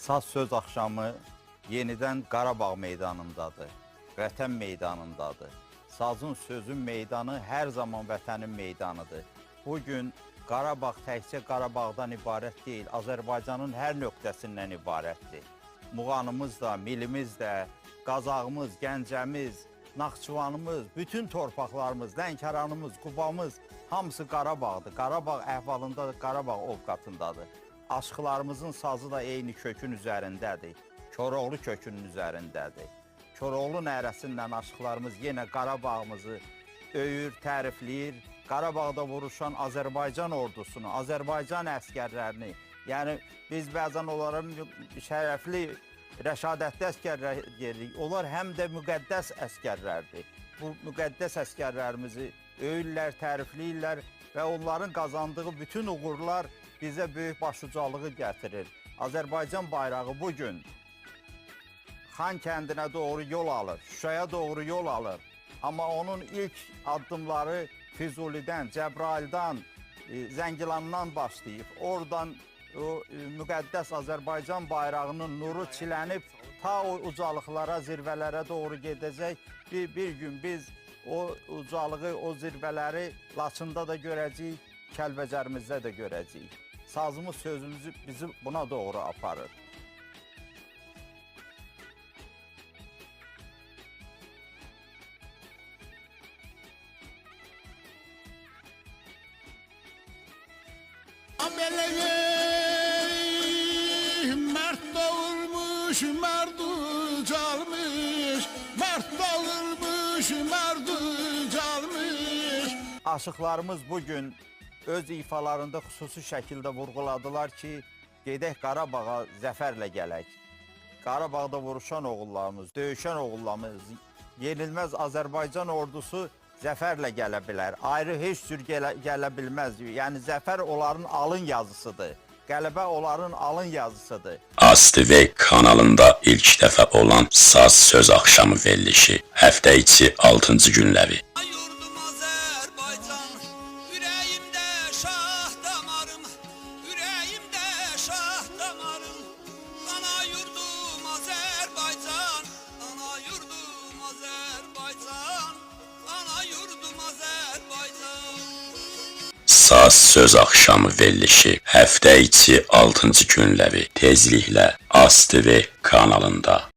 Saz söz axşamı yenidən Qarabağ meydanındadır, Vətən meydanındadır. Sazın, sözün meydanı hər zaman vətənin meydanıdır. Bugün Qarabağ təkcə Qarabağdan ibarət deyil, Azərbaycanın hər nöqtəsindən ibarətdir. Muğanımız da, milimiz də, Qazağımız, Gəncəmiz, Naxçıvanımız, bütün torpaqlarımız, Lənkəranımız, Qubamız hamısı Qarabağdır. Qarabağ əhvalında, Qarabağ ovqatındadır. Aşıqlarımızın sazı da eyni kökün üzərindədir. Koroğlu kökünün üzərindədir. Koroğlu nərəsindən aşıqlarımız yenə Qarabağımızı öyür, tərifləyir. Qarabağda vuruşan Azərbaycan ordusunu, Azərbaycan əskərlərini, yəni biz bəzən onların şərəfli, rəşadətli əskərlər deyirik. Onlar həm də müqəddəs əskərlərdir. Bu müqəddəs əskərlərimizi öyürlər, tərifləyirlər və onların qazandığı bütün uğurlar bizə böyük başucalığı gətirir. Azərbaycan bayrağı bugün Xan kəndinə doğru yol alır, Şuşaya doğru yol alır. Amma onun ilk addımları Füzulidən, Cəbrayıldan, Zəngilandan başlayıb. Oradan o müqəddəs Azərbaycan bayrağının nuru çilənib ta o ucalıqlara, zirvələrə doğru gedəcək. Bir gün biz o ucalığı, o zirvələri Laçında da görəcəyik, Kəlbəcərimizdə də görəcəyik. Sazımız, sözümüzü bizi buna doğru aparır. Mert doğurmuş, merdu calmış, Mert doğurmuş, merdu calmış. Aşıqlarımız bugün öz ifalarında xüsusi şəkildə vurğuladılar ki, gedək Qarabağa zəfərlə gələk. Qarabağda vuruşan oğullarımız, döyüşən oğullarımız, yenilməz Azərbaycan ordusu zəfərlə gələ bilər. Ayrı heç cür gələ bilməz. Yəni zəfər onların alın yazısıdır. Qələbə onların alın yazısıdır. ASTV kanalında ilk dəfə olan Saz söz axşamı verilişi həftə içi 6-cı günləri. Yurdum Azərbaycan, ürəyimdə şah damarım, ürəyimdə şah damarım. Ana yurdum Azərbaycan, ana yurdum Azərbaycan, ana yurdum Azərbaycan. Saz söz axşamı verilişi həftə içi 6-cı günləri tezliklə ASTV kanalında.